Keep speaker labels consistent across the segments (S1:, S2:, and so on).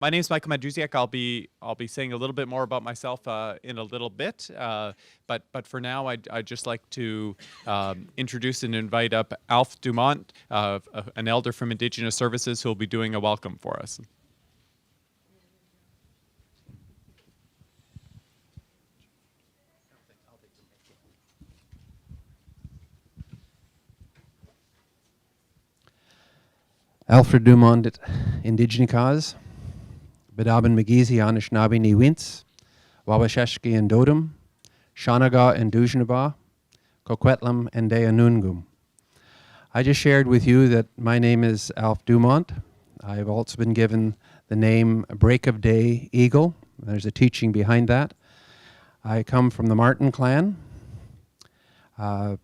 S1: My name is Michael Mandrusiak. I'll be saying a little bit more about myself in a little bit, but for now, I'd just like to introduce and invite up Alf Dumont, an elder from Indigenous Services, who will be doing a welcome for us.
S2: Alfred Dumont, Indigenicaz, Bedaben Magizi Anishinaabe ni Wintz, Wawasheshki and Dodum, Shanaga and Dujnaba, Coquetlam and Deanungum. I just shared with you that my name is Alf Dumont. I've also been given the name Break of Day Eagle. There's a teaching behind that. I come from the Martin clan. I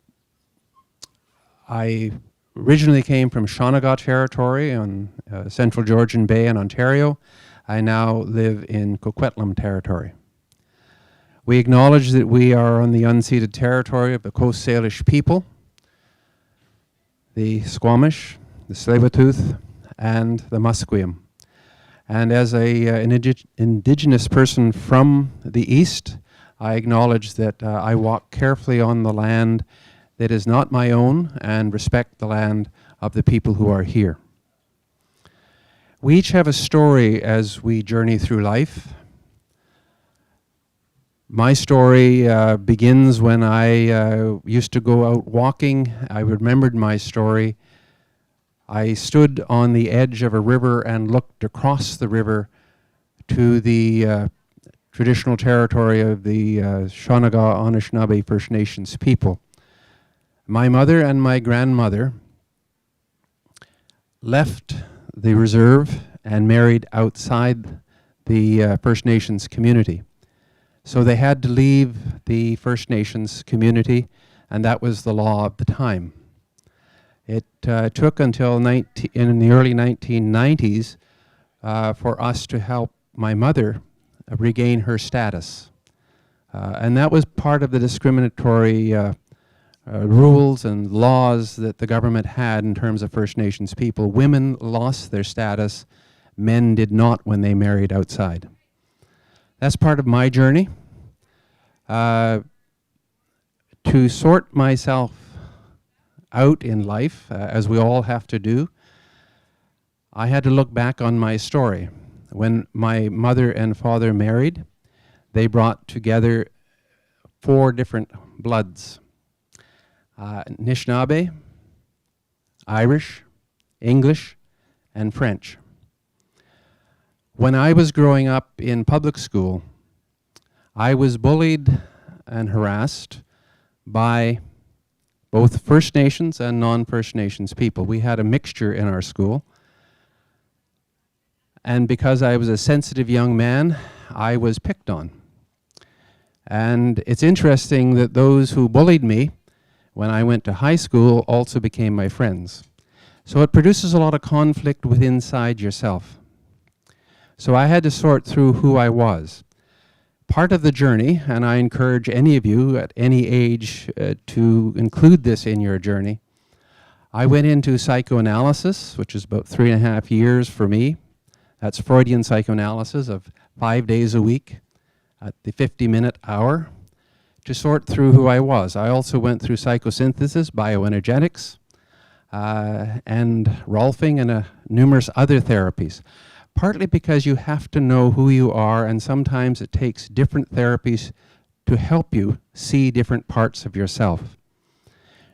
S2: originally came from Shanaga territory on Central Georgian Bay in Ontario. I now live in Coquetlam territory. We acknowledge that we are on the unceded territory of the Coast Salish people, the Squamish, the Tsleil-Waututh, and the Musqueam. And as an Indigenous person from the East, I acknowledge that I walk carefully on the land that is not my own and respect the land of the people who are here. We each have a story as we journey through life. My story begins when I used to go out walking. I remembered my story. I stood on the edge of a river and looked across the river to the traditional territory of the Shanaga Anishinaabe First Nations people. My mother and my grandmother left the reserve and married outside the First Nations community. So they had to leave the First Nations community, and that was the law of the time. It took until in the early 1990s for us to help my mother regain her status. And that was part of the discriminatory rules and laws that the government had in terms of First Nations people. Women lost their status, men did not when they married outside. That's part of my journey. To sort myself out in life, as we all have to do, I had to look back on my story. When my mother and father married, they brought together 4 different bloods. Anishinaabe, Irish, English, and French. When I was growing up in public school, I was bullied and harassed by both First Nations and non-First Nations people. We had a mixture in our school. And because I was a sensitive young man, I was picked on. And it's interesting that those who bullied me when I went to high school also became my friends. So it produces a lot of conflict within inside yourself. So I had to sort through who I was. Part of the journey, and I encourage any of you at any age to include this in your journey, I went into psychoanalysis, which is about 3.5 years for me. That's Freudian psychoanalysis of 5 days a week at the 50-minute hour, to sort through who I was. I also went through psychosynthesis, bioenergetics, and Rolfing, and numerous other therapies. Partly because you have to know who you are, and sometimes it takes different therapies to help you see different parts of yourself.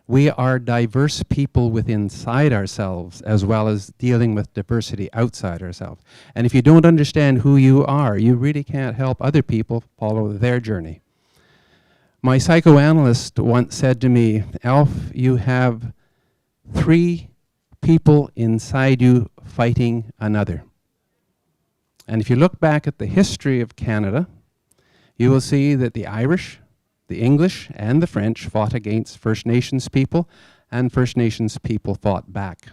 S2: We are diverse people within inside ourselves, as well as dealing with diversity outside ourselves. And if you don't understand who you are, you really can't help other people follow their journey. My psychoanalyst once said to me, Alf, you have 3 people inside you fighting another. And if you look back at the history of Canada, you will see that the Irish, the English, and the French fought against First Nations people, and First Nations people fought back.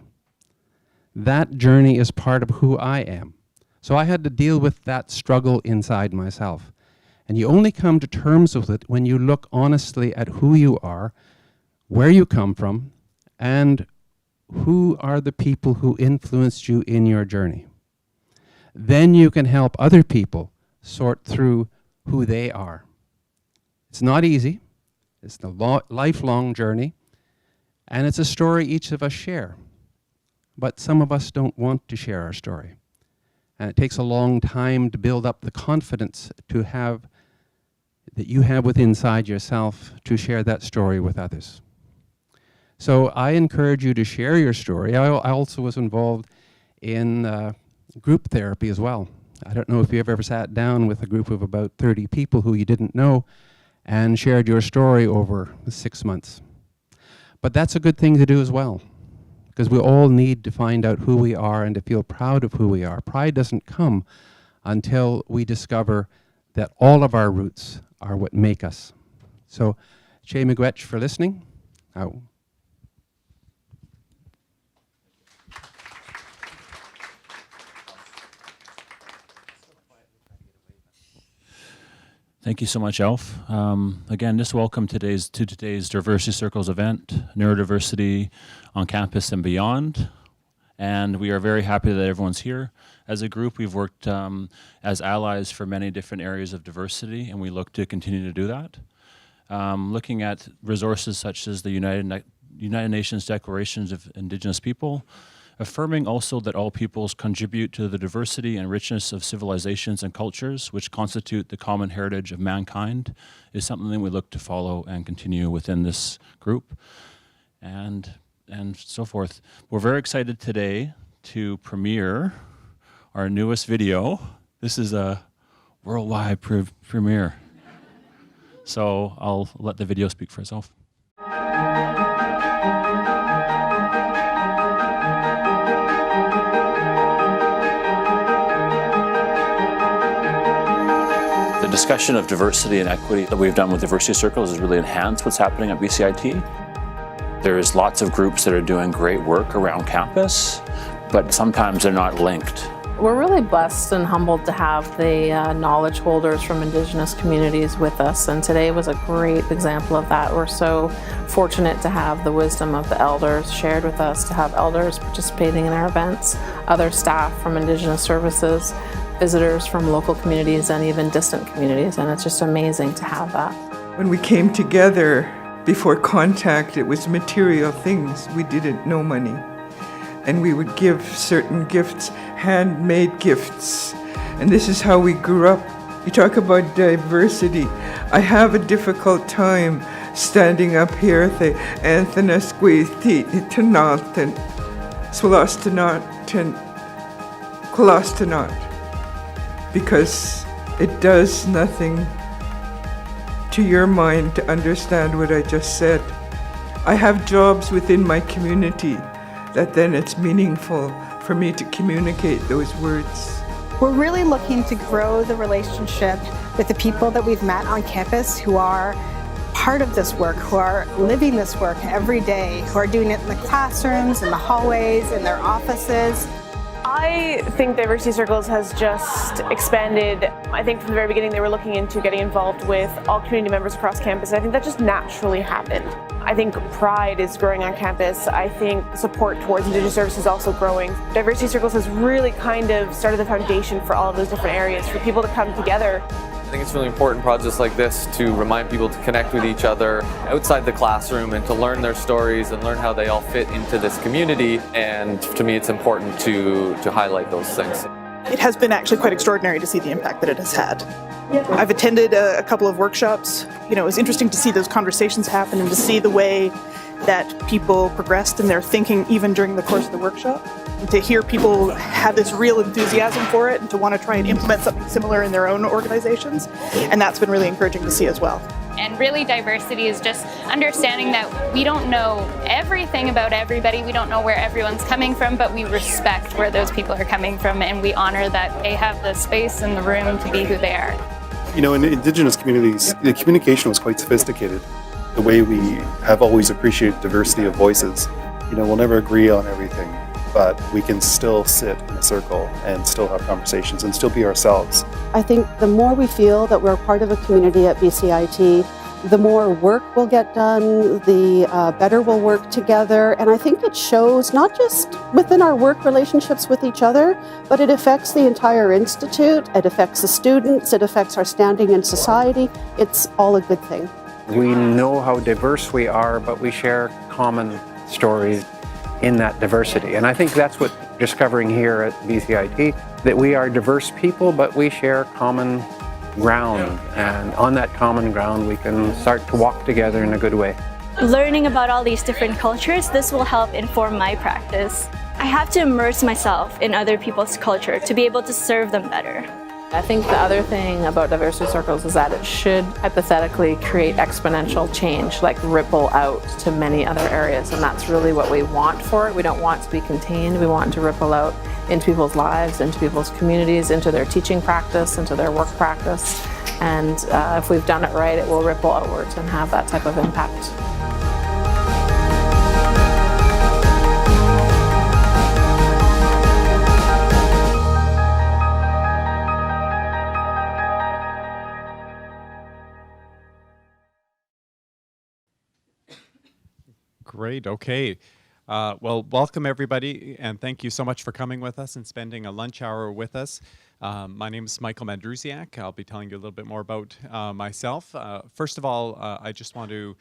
S2: That journey is part of who I am. So I had to deal with that struggle inside myself. And you only come to terms with it when you look honestly at who you are, where you come from, and who are the people who influenced you in your journey. then you can help other people sort through who they are. It's not easy. It's a lifelong journey, and it's a story each of us share. But some of us don't want to share our story. And it takes a long time to build up the confidence to have, that you have within inside yourself to share that story with others. So I encourage you to share your story. I also was involved in group therapy as well. I don't know if you ever sat down with a group of about 30 people who you didn't know and shared your story over 6 months. But that's a good thing to do as well, because we all need to find out who we are and to feel proud of who we are. Pride doesn't come until we discover that all of our roots are what make us. So, Che Miigwech for listening.
S3: Thank you so much, Alf. Again, just welcome to today's Diversity Circles event, Neurodiversity on Campus and Beyond. And we are very happy that everyone's here. As a group, we've worked as allies for many different areas of diversity, and we look to continue to do that. Looking at resources such as the United Nations Declarations of Indigenous People, affirming also that all peoples contribute to the diversity and richness of civilizations and cultures which constitute the common heritage of mankind is something that we look to follow and continue within this group and so forth. We're very excited today to premiere our newest video. This is a worldwide premiere. So I'll let the video speak for itself. The discussion of diversity and equity that we've done with Diversity Circles has really enhanced what's happening at BCIT. There's lots of groups that are doing great work around campus, but sometimes they're not linked.
S4: We're really blessed and humbled to have the knowledge holders from Indigenous communities with us, and today was a great example of that. We're so fortunate to have the wisdom of the elders shared with us, to have elders participating in our events, other staff from Indigenous services, visitors from local communities and even distant communities, and it's just amazing to have that.
S5: When we came together before contact, it was material things. We didn't know money. And we would give certain gifts, handmade gifts. And this is how we grew up. You talk about diversity. I have a difficult time standing up here at the Anthonasquith Tanat and Swalastanat and Kolastanat, because it does nothing to your mind to understand what I just said. I have jobs within my community that then it's meaningful for me to communicate those words.
S6: We're really looking to grow the relationship with the people that we've met on campus who are part of this work, who are living this work every day, who are doing it in the classrooms, in the hallways, in their offices.
S7: I think Diversity Circles has just expanded. I think from the very beginning they were looking into getting involved with all community members across campus. I think that just naturally happened. I think pride is growing on campus. I think support towards Indigenous services is also growing. Diversity Circles has really kind of started the foundation for all of those different areas, for people to come together.
S8: I think it's really important projects like this to remind people to connect with each other outside the classroom and to learn their stories and learn how they all fit into this community. And to me, it's important to highlight those things.
S9: It has been actually quite extraordinary to see the impact that it has had. I've attended a couple of workshops. You know, it was interesting to see those conversations happen and to see the way that people progressed in their thinking even during the course of the workshop. And to hear people have this real enthusiasm for it and to want to try and implement something similar in their own organizations. And that's been really encouraging to see as well.
S10: And really, diversity is just understanding that we don't know everything about everybody. We don't know where everyone's coming from, but we respect where those people are coming from, and we honor that they have the space and the room to be who they are.
S11: You know, in Indigenous communities, the communication was quite sophisticated. The way we have always appreciated diversity of voices. You know, we'll never agree on everything, but we can still sit in a circle and still have conversations and still be ourselves.
S12: I think the more we feel that we're part of a community at BCIT, the more work will get done, the better we'll work together. And I think it shows not just within our work relationships with each other, but it affects the entire institute, it affects the students, it affects our standing in society. It's all a good thing.
S13: We know how diverse we are, but we share common stories in that diversity. And I think that's what we're discovering here at BCIT, that we are diverse people, but we share common ground. And on that common ground, we can start to walk together in a good way.
S14: Learning about all these different cultures, this will help inform my practice. I have to immerse myself in other people's culture to be able to serve them better.
S4: I think the other thing about diversity circles is that it should hypothetically create exponential change, like ripple out to many other areas, and that's really what we want for it. We don't want to be contained, we want to ripple out into people's lives, into people's communities, into their teaching practice, into their work practice, and if we've done it right, it will ripple outwards and have that type of impact.
S1: Great. Okay. Well, welcome everybody, and thank you so much for coming with us and spending a lunch hour with us. My name is Michael Mandrusiak. I'll be telling you a little bit more about myself. First of all, I just want to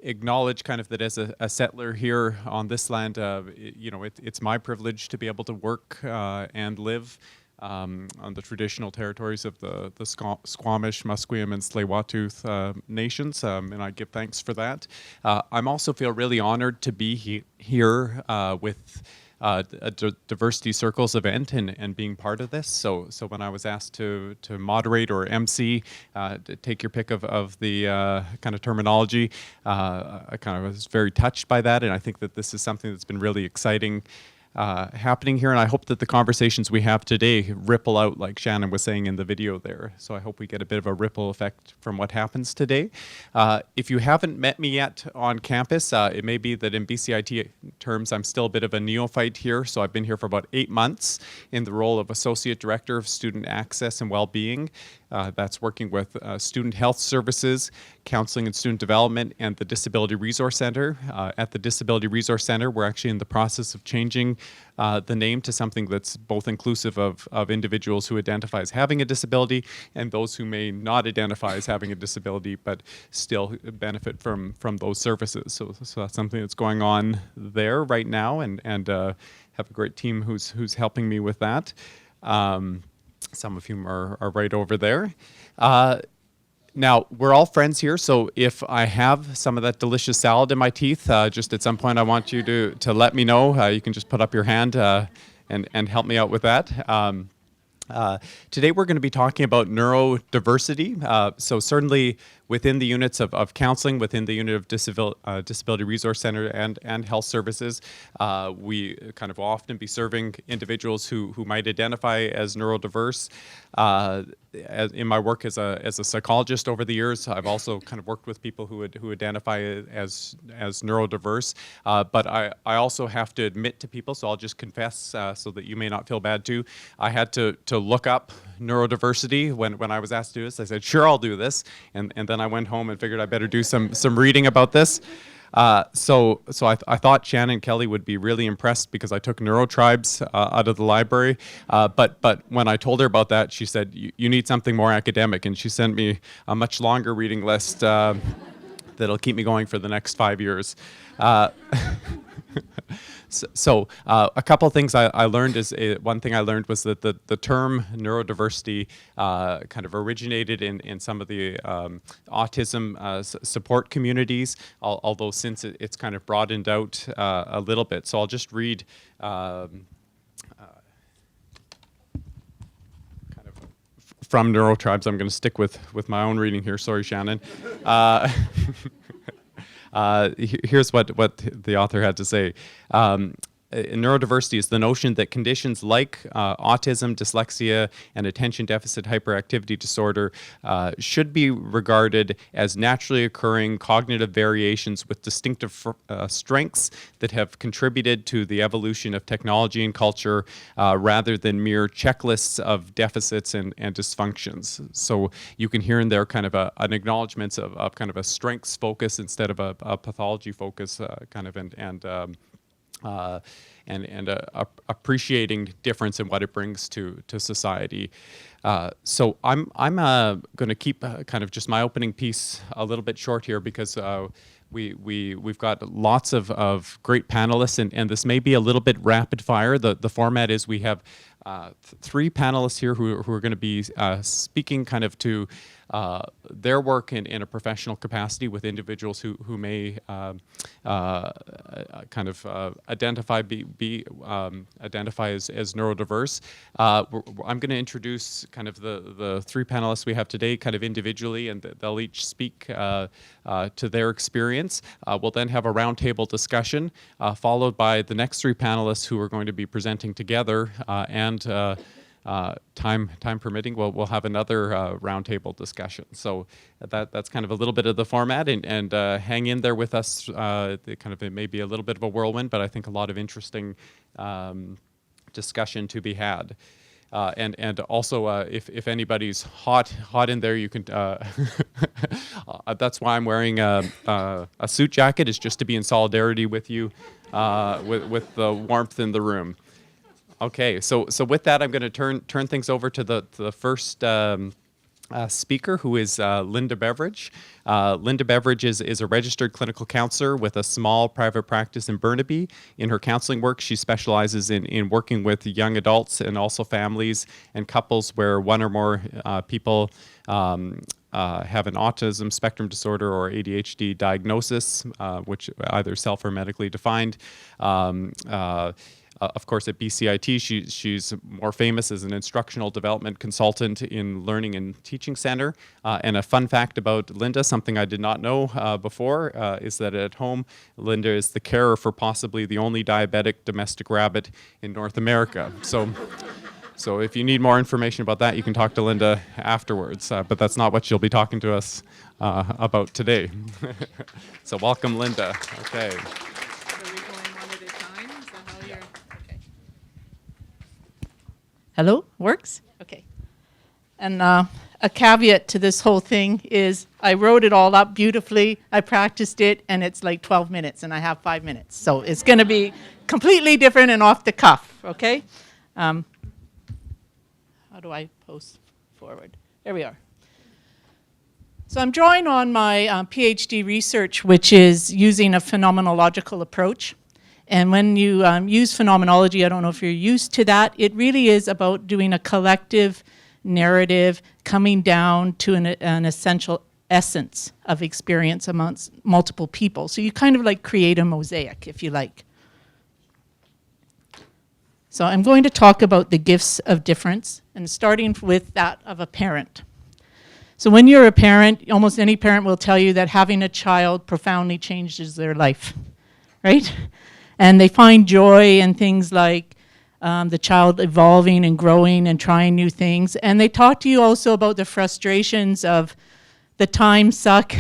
S1: acknowledge kind of that as a settler here on this land, you know, it's my privilege to be able to work and live on the traditional territories of the Squamish, Musqueam, and Tsleil-Waututh nations, and I give thanks for that. I'm also feel really honored to be here with a Diversity Circles event and being part of this. So when I was asked to moderate or MC, take your pick of the kind of terminology, I kind of was very touched by that, and I think that this is something that's been really exciting happening here, and I hope that the conversations we have today ripple out, like Shannon was saying in the video there. So I hope we get a bit of a ripple effect from what happens today. If you haven't met me yet on campus, it may be that in BCIT terms I'm still a bit of a neophyte here. So I've been here for about 8 months in the role of Associate Director of Student Access and Wellbeing. That's working with student health services, counseling and student development, and the Disability Resource Center. At the Disability Resource Center, we're actually in the process of changing the name to something that's both inclusive of individuals who identify as having a disability and those who may not identify as having a disability but still benefit from those services. So that's something that's going on there right now, and have a great team who's helping me with that. Some of whom are right over there. Now, we're all friends here, so if I have some of that delicious salad in my teeth, just at some point I want you to let me know. You can just put up your hand and help me out with that. Today we're going to be talking about neurodiversity. So certainly within the units of counseling, within the unit of Disability Resource Center and health services, we kind of often be serving individuals who might identify as neurodiverse. In my work as a psychologist over the years, I've also kind of worked with people who identify as neurodiverse. But I also have to admit to people, so I'll just confess so that you may not feel bad too. I had to look up neurodiversity when I was asked to do this. I said, sure, I'll do this. And then I went home and figured I better do some reading about this. So I thought Shannon and Kelly would be really impressed because I took Neurotribes out of the library. But when I told her about that, she said, you need something more academic. And she sent me a much longer reading list that'll keep me going for the next 5 years. So a couple things I learned is one thing I learned was that the term neurodiversity kind of originated in some of the autism support communities, although since it's kind of broadened out a little bit. So I'll just read kind of from Neurotribes. I'm going to stick with my own reading here. Sorry, Shannon. Here's what the author had to say. neurodiversity is the notion that conditions like autism, dyslexia, and attention deficit hyperactivity disorder should be regarded as naturally occurring cognitive variations with distinctive strengths that have contributed to the evolution of technology and culture rather than mere checklists of deficits and dysfunctions. So you can hear in there kind of an acknowledgement of kind of a strengths focus instead of a pathology focus and appreciating difference in what it brings to society. So I'm going to keep kind of just my opening piece a little bit short here because we've got lots of great panelists, and this may be a little bit rapid fire. The format is we have three panelists here who are going to be speaking kind of to their work in a professional capacity with individuals who may kind of identify identify as neurodiverse. I'm going to introduce kind of the three panelists we have today kind of individually, and they'll each speak to their experience. We'll then have a roundtable discussion followed by the next three panelists who are going to be presenting together and time permitting, we'll have another roundtable discussion. So that's kind of a little bit of the format, and hang in there with us. It may be a little bit of a whirlwind, but I think a lot of interesting discussion to be had. And also, if anybody's hot in there, you can. That's why I'm wearing a suit jacket, is just to be in solidarity with you, with the warmth in the room. Okay, so with that, I'm going to turn things over to the first speaker, who is Lynda Beveridge. Lynda Beveridge is a registered clinical counselor with a small private practice in Burnaby. In her counseling work, she specializes in working with young adults and also families and couples where one or more people have an autism spectrum disorder or ADHD diagnosis, which either self or medically defined. Of course, at BCIT, she's more famous as an instructional development consultant in Learning and Teaching Center. And a fun fact about Lynda, something I did not know before, is that at home, Lynda is the carer for possibly the only diabetic domestic rabbit in North America. So if you need more information about that, you can talk to Lynda afterwards. But that's not what she'll be talking to us about today. So welcome, Lynda. Okay.
S15: Hello, works? Okay. And a caveat to this whole thing is I wrote it all up beautifully, I practiced it, and it's like 12 minutes, and I have 5 minutes. So it's going to be completely different and off the cuff, okay? How do I post forward? There we are. So I'm drawing on my PhD research, which is using a phenomenological approach. And when you use phenomenology, I don't know if you're used to that, it really is about doing a collective narrative, coming down to an essential essence of experience amongst multiple people. So you kind of like create a mosaic, if you like. So I'm going to talk about the gifts of difference, and starting with that of a parent. So when you're a parent, almost any parent will tell you that having a child profoundly changes their life, right? And they find joy in things like the child evolving and growing and trying new things. And they talk to you also about the frustrations of the time suck,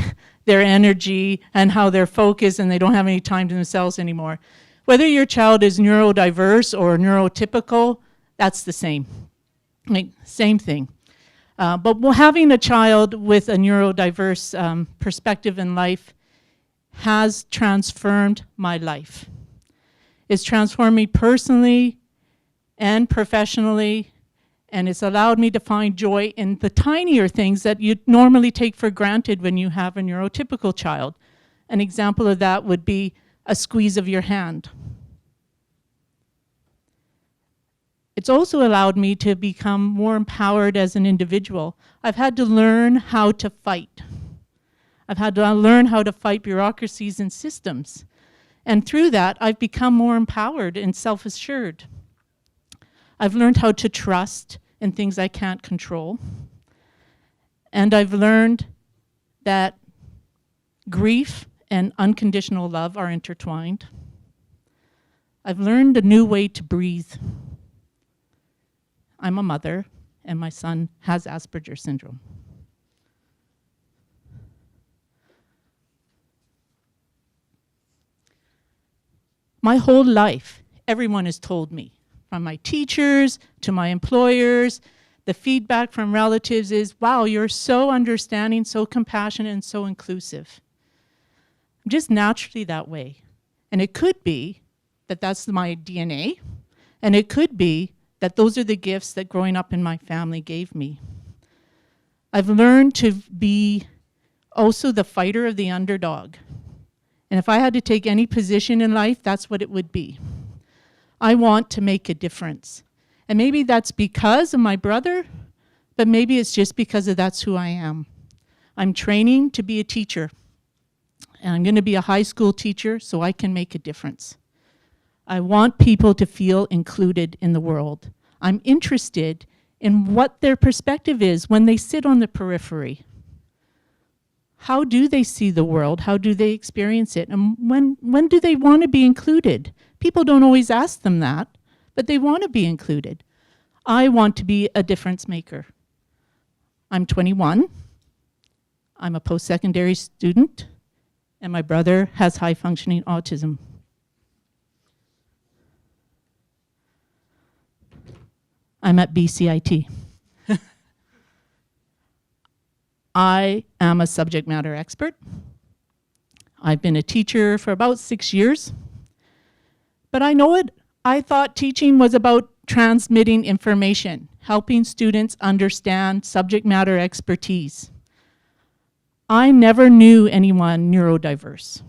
S15: their energy, and how they're focused and they don't have any time to themselves anymore. Whether your child is neurodiverse or neurotypical, that's the same. Like, same thing. But having a child with a neurodiverse perspective in life has transformed my life. It's transformed me personally and professionally, and it's allowed me to find joy in the tinier things that you normally take for granted when you have a neurotypical child. An example of that would be a squeeze of your hand. It's also allowed me to become more empowered as an individual. I've had to learn how to fight. I've had to learn how to fight bureaucracies and systems. And through that, I've become more empowered and self-assured. I've learned how to trust in things I can't control. And I've learned that grief and unconditional love are intertwined. I've learned a new way to breathe. I'm a mother, and my son has Asperger's syndrome. My whole life, everyone has told me, from my teachers to my employers, the feedback from relatives is, wow, you're so understanding, so compassionate, and so inclusive. I'm just naturally that way. And it could be that that's my DNA, and it could be that those are the gifts that growing up in my family gave me. I've learned to be also the fighter of the underdog. And if I had to take any position in life, that's what it would be. I want to make a difference. And maybe that's because of my brother, but maybe it's just because of that's who I am. I'm training to be a teacher. And I'm going to be a high school teacher so I can make a difference. I want people to feel included in the world. I'm interested in what their perspective is when they sit on the periphery. How do they see the world? How do they experience it? And when do they want to be included? People don't always ask them that, but they want to be included. I want to be a difference maker. I'm 21. I'm a post-secondary student, and my brother has high-functioning autism. I'm at BCIT. I am a subject matter expert. I've been a teacher for about 6 years. But I know it. I thought teaching was about transmitting information, helping students understand subject matter expertise. I never knew anyone neurodiverse.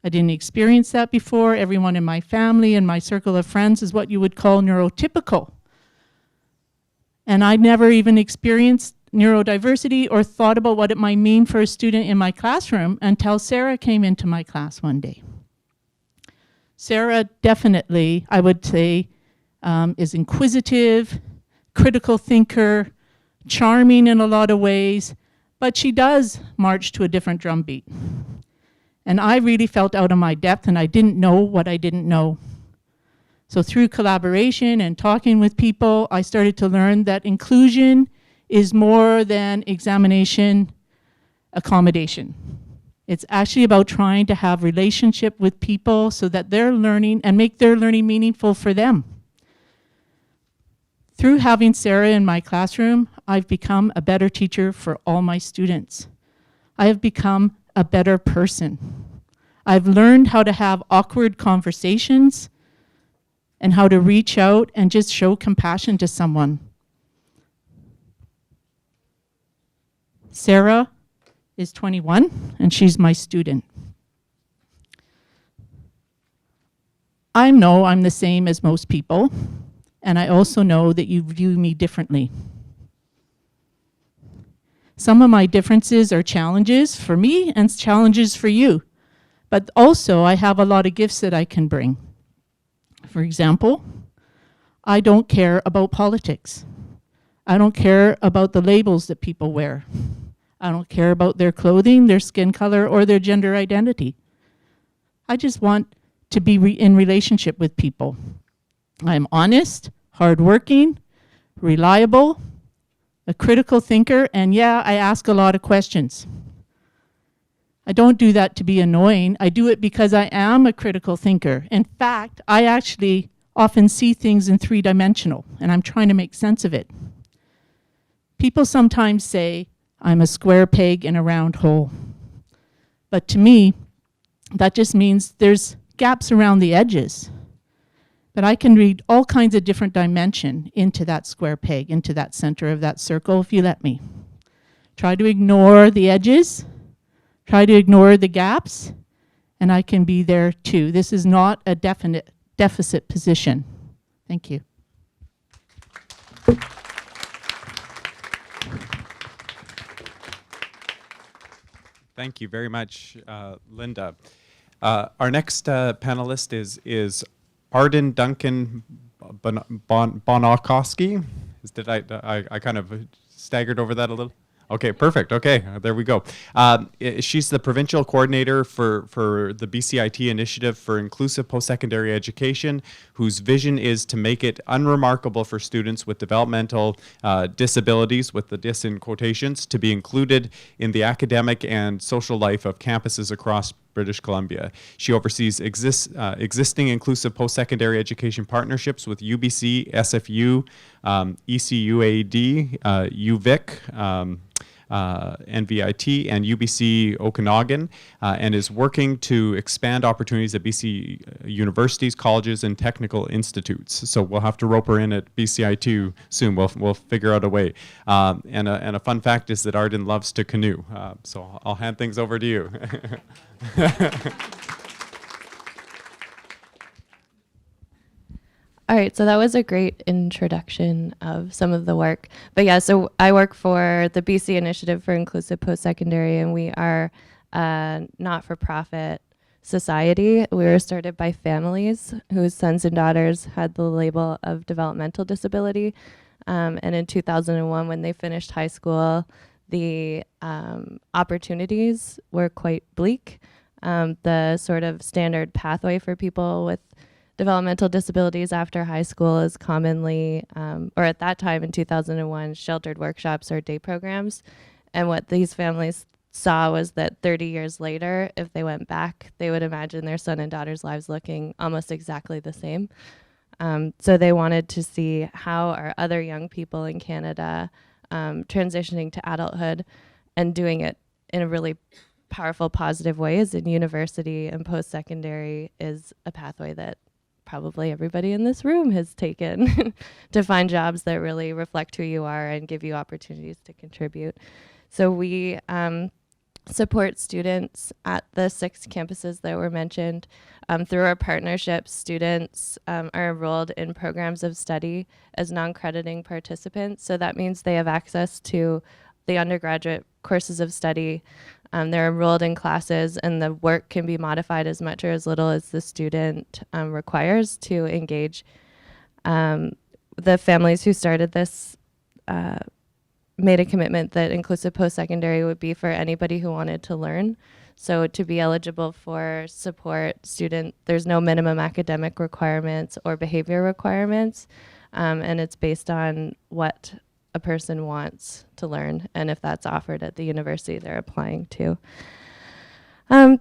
S15: I didn't experience that before. Everyone in my family and my circle of friends is what you would call neurotypical. And I never even experienced neurodiversity or thought about what it might mean for a student in my classroom until Sarah came into my class one day. Sarah definitely, I would say, is inquisitive, critical thinker, charming in a lot of ways, but she does march to a different drum beat. And I really felt out of my depth, and I didn't know what I didn't know. So through collaboration and talking with people, I started to learn that inclusion is more than examination accommodation. It's actually about trying to have relationship with people so that they're learning and make their learning meaningful for them. Through having Sarah in my classroom, I've become a better teacher for all my students. I have become a better person. I've learned how to have awkward conversations and how to reach out and just show compassion to someone. Sarah is 21, and she's my student. I know I'm the same as most people, and I also know that you view me differently. Some of my differences are challenges for me and challenges for you, but also I have a lot of gifts that I can bring. For example, I don't care about politics. I don't care about the labels that people wear. I don't care about their clothing, their skin color, or their gender identity. I just want to be in relationship with people. I'm honest, hardworking, reliable, a critical thinker, and yeah, I ask a lot of questions. I don't do that to be annoying. I do it because I am a critical thinker. In fact, I actually often see things in three-dimensional, and I'm trying to make sense of it. People sometimes say, I'm a square peg in a round hole. But to me, that just means there's gaps around the edges. But I can read all kinds of different dimension into that square peg, into that center of that circle, if you let me. Try to ignore the edges, try to ignore the gaps, and I can be there too. This is not a definite deficit position. Thank you.
S1: Thank you very much, Lynda. Our next panelist is Arden, Duncan, Bonokoski. I kind of staggered over that a little. Okay, perfect. Okay, there we go. She's the provincial coordinator for the BCIT initiative for inclusive post-secondary education, whose vision is to make it unremarkable for students with developmental disabilities, with the dis in quotations, to be included in the academic and social life of campuses across British Columbia. She oversees existing inclusive post-secondary education partnerships with UBC, SFU, ECUAD, UVic, NVIT, and UBC Okanagan, and is working to expand opportunities at BC universities, colleges, and technical institutes. So we'll have to rope her in at BCI2 soon. We'll figure out a way. And a fun fact is that Arden loves to canoe. So I'll hand things over to you.
S16: All right, so that was a great introduction of some of the work. But yeah, so I work for the BC Initiative for Inclusive Post-Secondary, and we are a not-for-profit society. We were started by families whose sons and daughters had the label of developmental disability. And in 2001, when they finished high school, the opportunities were quite bleak. The sort of standard pathway for people with developmental disabilities after high school is commonly, or at that time in 2001, sheltered workshops or day programs. And what these families saw was that 30 years later, if they went back, they would imagine their son and daughter's lives looking almost exactly the same. So they wanted to see how are other young people in Canada transitioning to adulthood and doing it in a really powerful, positive ways. And university and post-secondary is a pathway that probably everybody in this room has taken to find jobs that really reflect who you are and give you opportunities to contribute. So we support students at the 6 campuses that were mentioned. Through our partnerships, students are enrolled in programs of study as non-crediting participants. So that means they have access to the undergraduate courses of study. They're enrolled in classes, and the work can be modified as much or as little as the student requires to engage. The families who started this made a commitment that inclusive post-secondary would be for anybody who wanted to learn. So to be eligible for support, there's no minimum academic requirements or behavior requirements, and it's based on what a person wants to learn, and if that's offered at the university they're applying to.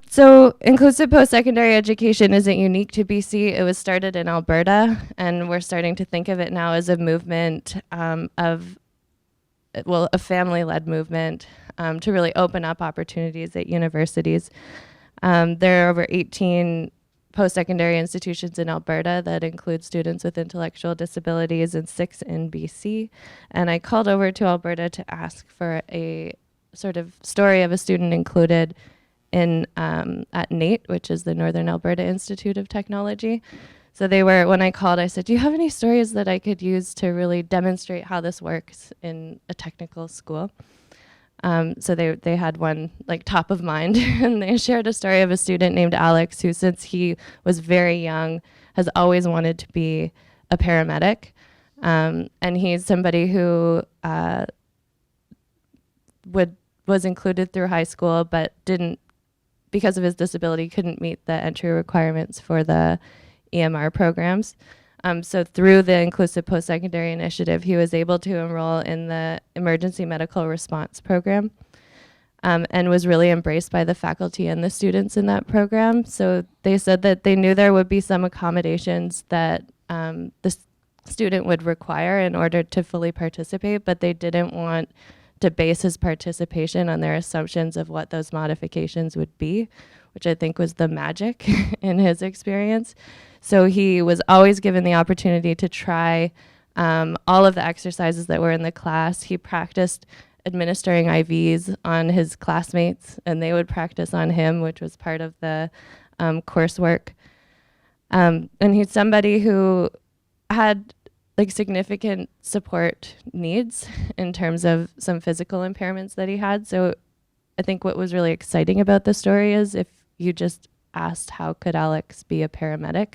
S16: So inclusive post-secondary education isn't unique to BC. It was started in Alberta, and we're starting to think of it now as a movement a family-led movement to really open up opportunities at universities. There are over 18 post-secondary institutions in Alberta that include students with intellectual disabilities, and 6 in BC. And I called over to Alberta to ask for a sort of story of a student included in at NAIT, which is the Northern Alberta Institute of Technology. So when I called, I said, do you have any stories that I could use to really demonstrate how this works in a technical school? So they had one like top of mind, and they shared a story of a student named Alex who, since he was very young, has always wanted to be a paramedic. And he's somebody who was included through high school, but because of his disability, couldn't meet the entry requirements for the EMR programs. So through the Inclusive Post-Secondary Initiative, he was able to enroll in the Emergency Medical Response Program, and was really embraced by the faculty and the students in that program. So they said that they knew there would be some accommodations that the student would require in order to fully participate, but they didn't want to base his participation on their assumptions of what those modifications would be, which I think was the magic in his experience. So he was always given the opportunity to try all of the exercises that were in the class. He practiced administering IVs on his classmates, and they would practice on him, which was part of the coursework. And he's somebody who had like significant support needs in terms of some physical impairments that he had. So I think what was really exciting about the story is if you just asked how could Alex be a paramedic,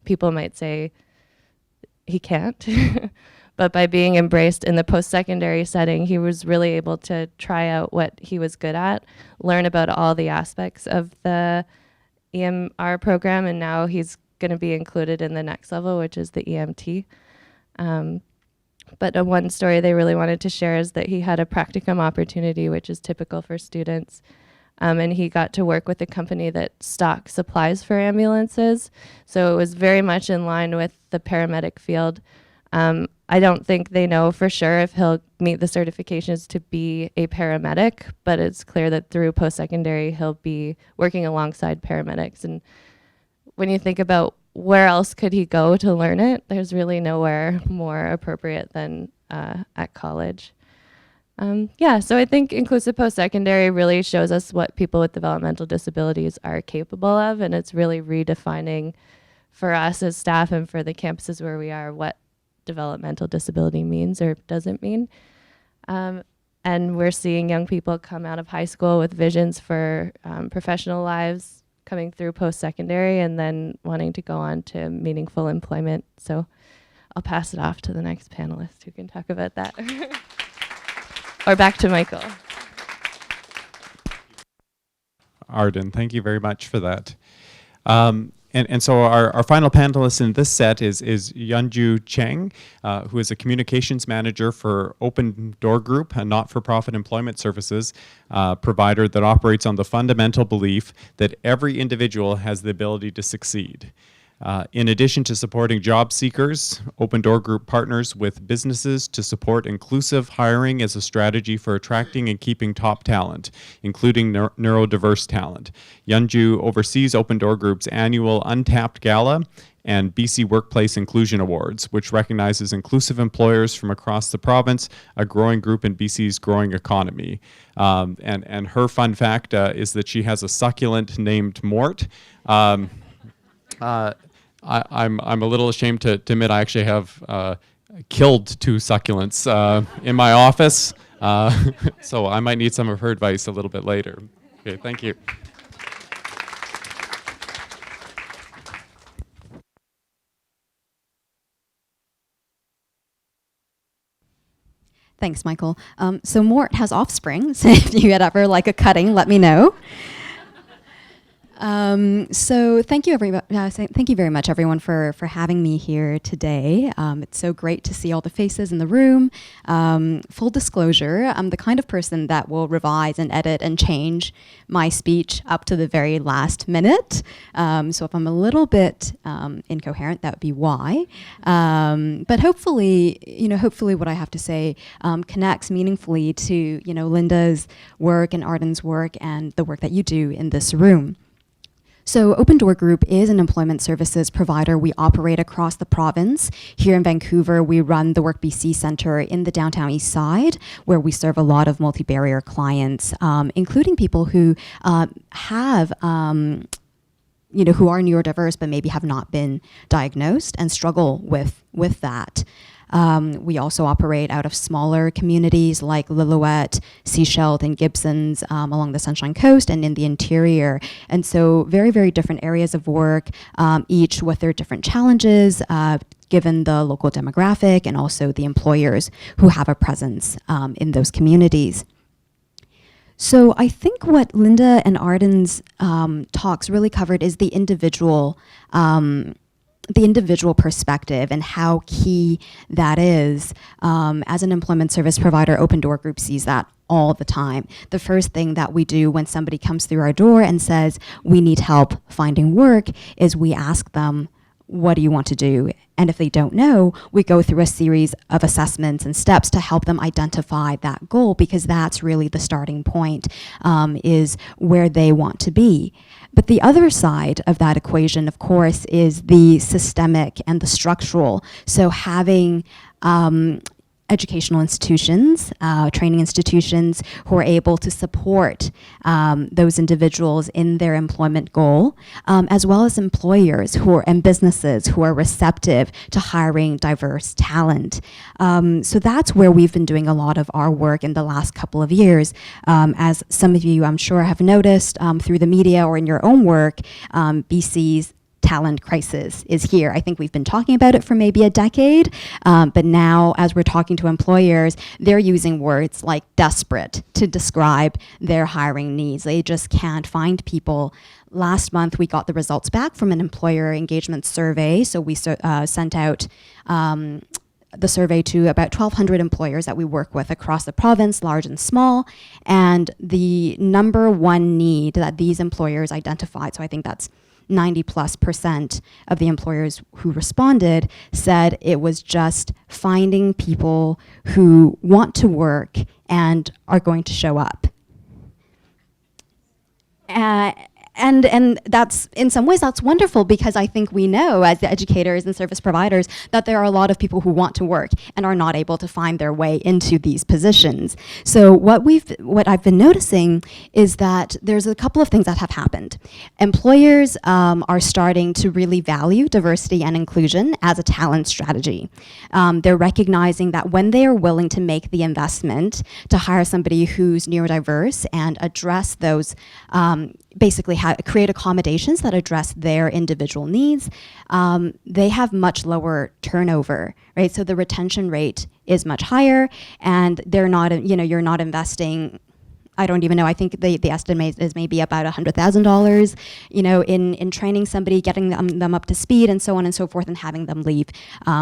S16: people might say he can't. But by being embraced in the post-secondary setting, he was really able to try out what he was good at, learn about all the aspects of the EMR program, and now he's going to be included in the next level, which is the EMT. But one story they really wanted to share is that he had a practicum opportunity, which is typical for students. And he got to work with a company that stocks supplies for ambulances. So it was very much in line with the paramedic field. I don't think they know for sure if he'll meet the certifications to be a paramedic, but it's clear that through post-secondary, he'll be working alongside paramedics. And when you think about where else could he go to learn it, there's really nowhere more appropriate than at college. So I think inclusive post-secondary really shows us what people with developmental disabilities are capable of, and it's really redefining for us as staff and for the campuses where we are what developmental disability means or doesn't mean. And we're seeing young people come out of high school with visions for professional lives coming through post-secondary and then wanting to go on to meaningful employment. So I'll pass it off to the next panelist who can talk about that. Or back to Michael.
S1: Arden, thank you very much for that. And so our final panelist in this set is Yun-Jou Chang, who is a communications manager for Open Door Group, a not-for-profit employment services provider that operates on the fundamental belief that every individual has the ability to succeed. In addition to supporting job seekers, Open Door Group partners with businesses to support inclusive hiring as a strategy for attracting and keeping top talent, including neurodiverse talent. Yun-Jou oversees Open Door Group's annual Untapped Gala and BC Workplace Inclusion Awards, which recognizes inclusive employers from across the province, a growing group in BC's growing economy. And her fun fact is that she has a succulent named Mort. I'm a little ashamed to admit I actually have killed 2 succulents in my office, so I might need some of her advice a little bit later. Okay, thank you.
S17: Thanks, Michael. So Mort has offspring, so if you had ever like a cutting, let me know. So thank you very much, everyone, for having me here today. It's so great to see all the faces in the room. Full disclosure, I'm the kind of person that will revise and edit and change my speech up to the very last minute. So if I'm a little bit incoherent, that would be why. But hopefully what I have to say connects meaningfully to Lynda's work and Arden's work and the work that you do in this room. So Open Door Group is an employment services provider. We operate across the province. Here in Vancouver, we run the Work BC Centre in the downtown east side, where we serve a lot of multi-barrier clients, including people who have who are neurodiverse but maybe have not been diagnosed and struggle with that. We also operate out of smaller communities like Lillooet, Sechelt, and Gibsons along the Sunshine Coast and in the interior. And so very, very different areas of work, each with their different challenges, given the local demographic and also the employers who have a presence in those communities. So I think what Lynda and Arden's talks really covered is the individual perspective and how key that is. As an employment service provider, Open Door Group sees that all the time. The first thing that we do when somebody comes through our door and says, we need help finding work, is we ask them, what do you want to do? And if they don't know, we go through a series of assessments and steps to help them identify that goal, because that's really the starting point, is where they want to be. But the other side of that equation, of course, is the systemic and the structural. So having educational institutions, training institutions who are able to support those individuals in their employment goal, as well as employers and businesses who are receptive to hiring diverse talent. So that's where we've been doing a lot of our work in the last couple of years. As some of you, I'm sure, have noticed through the media or in your own work, BC's talent crisis is here. I think we've been talking about it for maybe a decade, but now as we're talking to employers, they're using words like desperate to describe their hiring needs. They just can't find people. Last month, we got the results back from an employer engagement survey. So we sent out the survey to about 1,200 employers that we work with across the province, large and small. And the number one need that these employers identified, so I think that's 90+% of the employers who responded, said it was just finding people who want to work and are going to show up. And that's, in some ways, that's wonderful, because I think we know as the educators and service providers that there are a lot of people who want to work and are not able to find their way into these positions. So what I've been noticing is that there's a couple of things that have happened. Employers are starting to really value diversity and inclusion as a talent strategy. They're recognizing that when they are willing to make the investment to hire somebody who's neurodiverse and address those basically create accommodations that address their individual needs, they have much lower turnover, right? So the retention rate is much higher, and they're not, you're not investing, I don't even know, I think the estimate is maybe about $100,000, in training somebody, getting them up to speed, and so on and so forth, and having them leave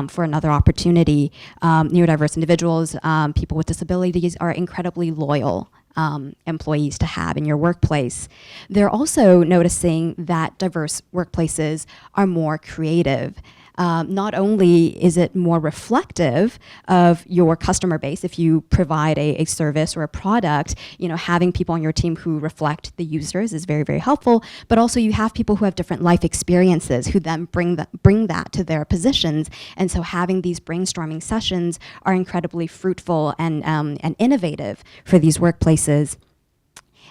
S17: for another opportunity. Neurodiverse individuals, people with disabilities are incredibly loyal employees to have in your workplace. They're also noticing that diverse workplaces are more creative. Not only is it more reflective of your customer base, if you provide a service or a product, having people on your team who reflect the users is very, very helpful, but also you have people who have different life experiences who then bring that to their positions. And so having these brainstorming sessions are incredibly fruitful and innovative for these workplaces.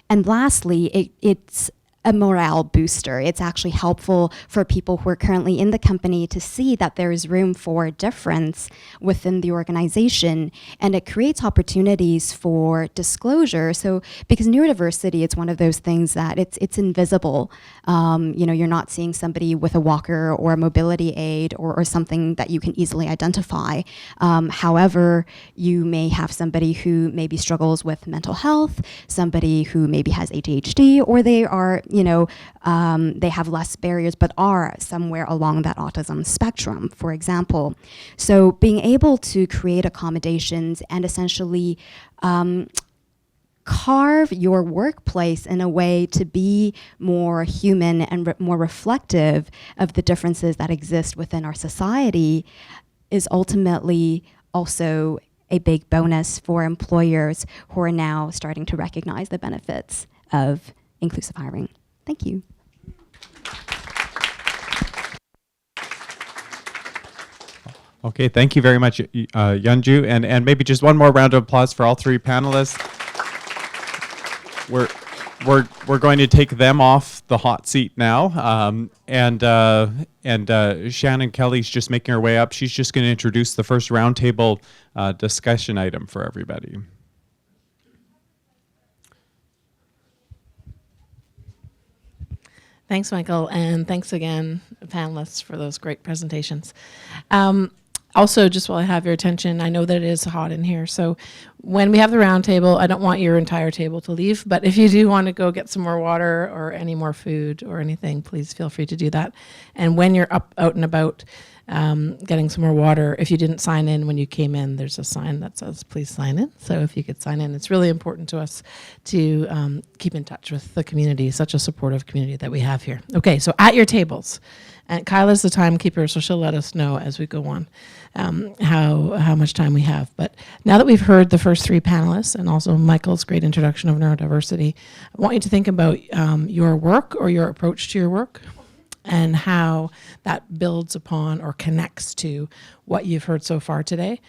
S17: And lastly, it's a morale booster. It's actually helpful for people who are currently in the company to see that there is room for difference within the organization, and it creates opportunities for disclosure. So because neurodiversity, it's one of those things that it's invisible. You're not seeing somebody with a walker or a mobility aid or something that you can easily identify. However, you may have somebody who maybe struggles with mental health, somebody who maybe has ADHD, or they are they have less barriers but are somewhere along that autism spectrum, for example. So being able to create accommodations and essentially carve your workplace in a way to be more human and more reflective of the differences that exist within our society is ultimately also a big bonus for employers who are now starting to recognize the benefits of inclusive hiring. Thank you.
S1: Okay, thank you very much, Yun-Jou, and maybe just one more round of applause for all three panelists. We're going to take them off the hot seat now, and Shannon Kelly's just making her way up. She's just going to introduce the first roundtable discussion item for everybody.
S4: Thanks, Michael, and thanks again, panelists, for those great presentations. Also, just while I have your attention, I know that it is hot in here, so when we have the round table, I don't want your entire table to leave, but if you do want to go get some more water or any more food or anything, please feel free to do that. And when you're out and about getting some more water, if you didn't sign in when you came in, there's a sign that says please sign in. So if you could sign in, it's really important to us to keep in touch with the community, such a supportive community that we have here. Okay, so at your tables, and Kyla's the timekeeper, so she'll let us know as we go on how much time we have. But now that we've heard the first three panelists and also Michael's great introduction of neurodiversity, I want you to think about your work or your approach to your work and how that builds upon or connects to what you've heard so far today.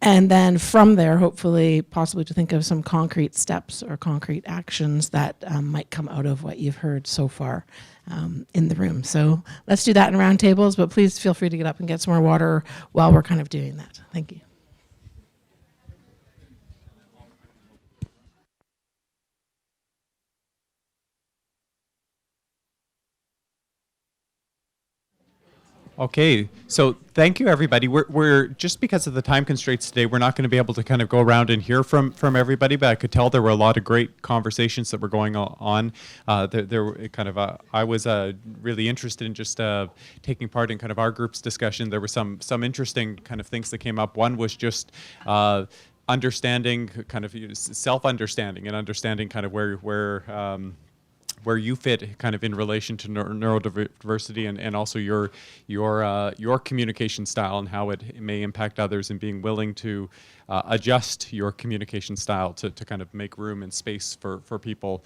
S4: And then from there, hopefully, possibly to think of some concrete steps or concrete actions that might come out of what you've heard so far in the room. So let's do that in round tables, but please feel free to get up and get some more water while we're kind of doing that. Thank you.
S1: Okay, so thank you, everybody. We're just because of the time constraints today, we're not going to be able to kind of go around and hear from everybody. But I could tell there were a lot of great conversations that were going on. There were kind of I was really interested in just taking part in kind of our group's discussion. There were some interesting kind of things that came up. One was just understanding, kind of self-understanding, and understanding kind of where you fit kind of in relation to neurodiversity, and also your communication style and how it may impact others, and being willing to adjust your communication style to kind of make room and space for people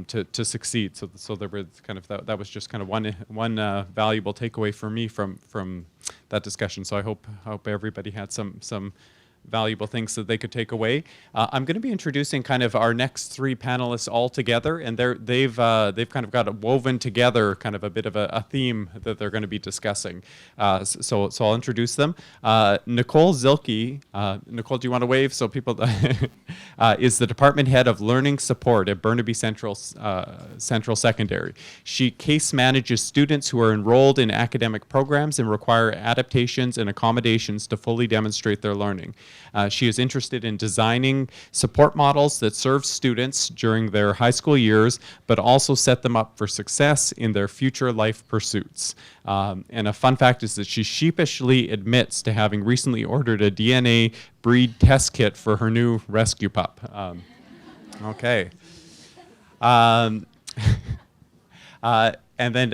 S1: to succeed. So there was kind of that was just kind of one valuable takeaway for me from that discussion. So I hope everybody had some valuable things that they could take away. I'm going to be introducing kind of our next three panelists all together, and they've kind of got it woven together, kind of a bit of a theme that they're going to be discussing. So I'll introduce them. Nicole Zilkie. Nicole, do you want to wave so people is the department head of learning support at Burnaby Central Secondary. She case manages students who are enrolled in academic programs and require adaptations and accommodations to fully demonstrate their learning. She is interested in designing support models that serve students during their high school years, but also set them up for success in their future life pursuits. And a fun fact is that she sheepishly admits to having recently ordered a DNA breed test kit for her new rescue pup. Okay. And then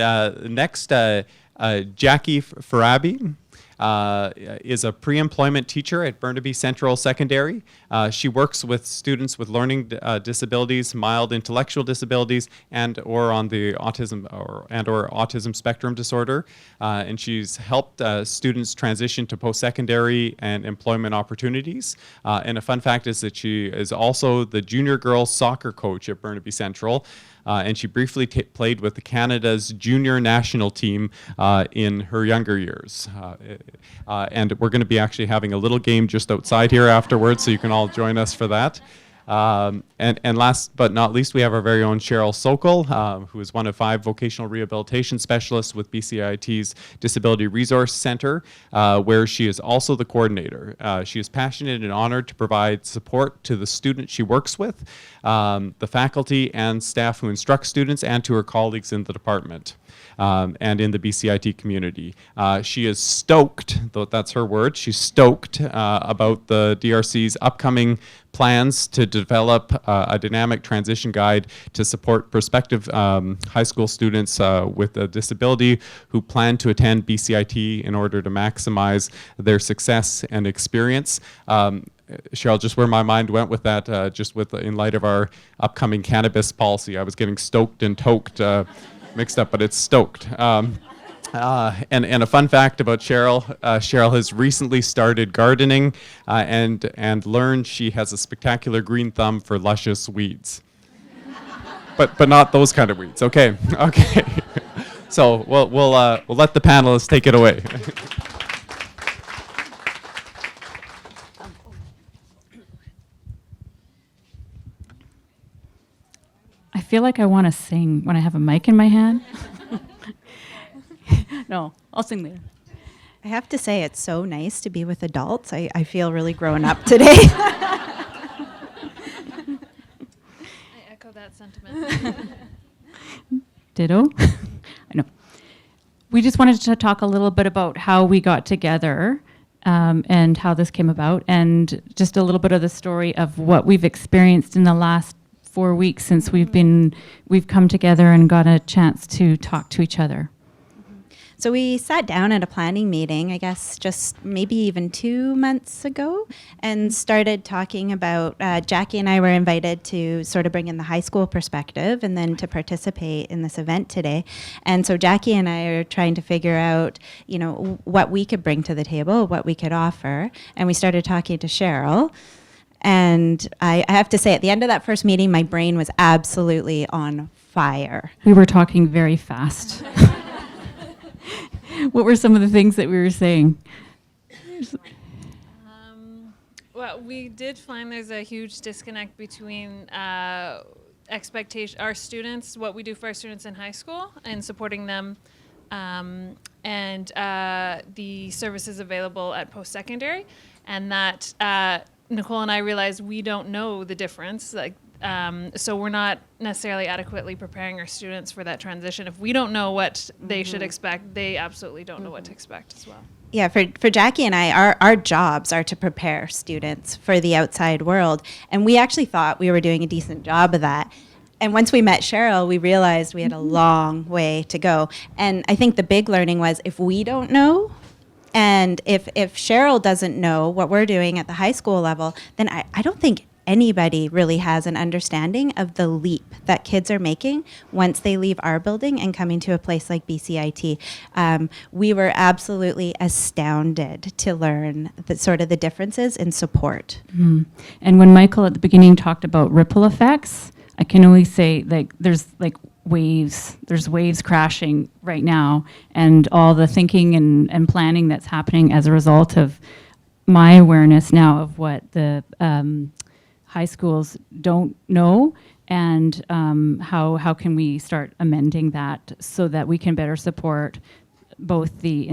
S1: next, Jacqui Ferraby. Is a pre-employment teacher at Burnaby Central Secondary. She works with students with learning disabilities, mild intellectual disabilities, and/or on the autism spectrum disorder. And she's helped students transition to post-secondary and employment opportunities. And a fun fact is that she is also the junior girls soccer coach at Burnaby Central. And she briefly played with Canada's junior national team in her younger years. And we're going to be actually having a little game just outside here afterwards, so you can all join us for that. And last but not least, we have our very own Cheryl Sokol, who is one of 5 vocational rehabilitation specialists with BCIT's Disability Resource Center, where she is also the coordinator. She is passionate and honored to provide support to the students she works with, the faculty and staff who instruct students, and to her colleagues in the department. And in the BCIT community. She is stoked, though that's her word, she's stoked about the DRC's upcoming plans to develop a dynamic transition guide to support prospective high school students with a disability who plan to attend BCIT in order to maximize their success and experience. Cheryl, just where my mind went with that, in light of our upcoming cannabis policy, I was getting stoked and toked mixed up, but it's stoked. And a fun fact about Cheryl, Cheryl has recently started gardening and learned she has a spectacular green thumb for luscious weeds. But not those kind of weeds. Okay. So we'll let the panelists take it away.
S18: I feel like I want to sing when I have a mic in my hand. No, I'll sing later.
S19: I have to say, it's so nice to be with adults. I feel really grown up today.
S10: I echo that sentiment.
S18: Ditto. I know. We just wanted to talk a little bit about how we got together and how this came about, and just a little bit of the story of what we've experienced in the last 4 weeks since we've come together and got a chance to talk to each other.
S19: So we sat down at a planning meeting, I guess just maybe even 2 months ago, and started talking about, Jacqui and I were invited to sort of bring in the high school perspective and then to participate in this event today. And so Jacqui and I are trying to figure out, what we could bring to the table, what we could offer. And we started talking to Cheryl. And I have to say, at the end of that first meeting, my brain was absolutely on fire.
S18: We were talking very fast. What were some of the things that we were saying?
S10: Well, we did find there's a huge disconnect between expectation, our students, what we do for our students in high school and supporting them,
S20: and the services available at post-secondary, and that Nicole and I realized we don't know the difference. So we're not necessarily adequately preparing our students for that transition. If we don't know what they should expect, they absolutely don't know what to expect as well.
S19: Yeah, for Jacqui and I, our jobs are to prepare students for the outside world. And we actually thought we were doing a decent job of that. And once we met Cheryl, we realized we had a long way to go. And I think the big learning was if we don't know, and if Cheryl doesn't know what we're doing at the high school level, then I don't think anybody really has an understanding of the leap that kids are making once they leave our building and coming to a place like BCIT. We were absolutely astounded to learn the differences in support.
S18: Mm. And when Michael at the beginning talked about ripple effects, I can only say there's waves crashing right now, and all the thinking and planning that's happening as a result of my awareness now of what the high schools don't know, and how can we start amending that so that we can better support both the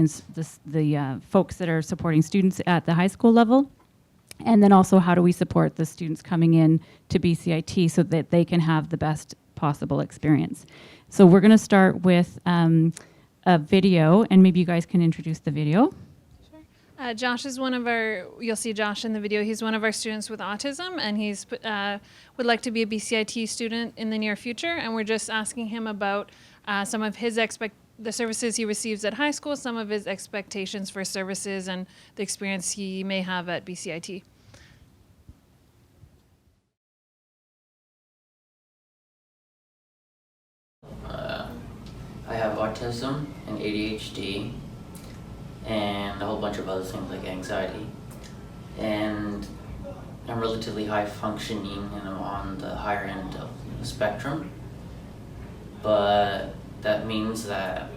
S18: folks that are supporting students at the high school level, and then also how do we support the students coming in to BCIT so that they can have the best possible experience. So we're going to start with a video, and maybe you guys can introduce the video.
S20: Josh is you'll see Josh in the video. He's one of our students with autism, and he's would like to be a BCIT student in the near future. And we're just asking him about some of his the services he receives at high school, some of his expectations for services, and the experience he may have at BCIT.
S21: I have autism and ADHD and a whole bunch of other things like anxiety, and I'm relatively high functioning and I'm on the higher end of the spectrum, but that means that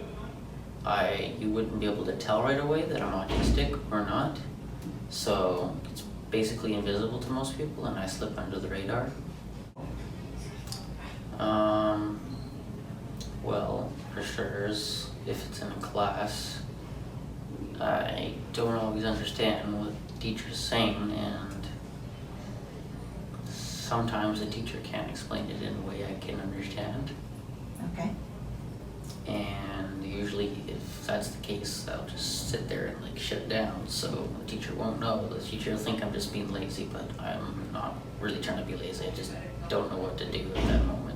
S21: you wouldn't be able to tell right away that I'm autistic or not, so it's basically invisible to most people and I slip under the radar. Well, for sure, if it's in a class, I don't always understand what the teacher's saying, and sometimes the teacher can't explain it in a way I can understand.
S19: Okay.
S21: And usually, if that's the case, I'll just sit there and shut down, so the teacher won't know. The teacher will think I'm just being lazy, but I'm not really trying to be lazy. I just don't know what to do at that moment.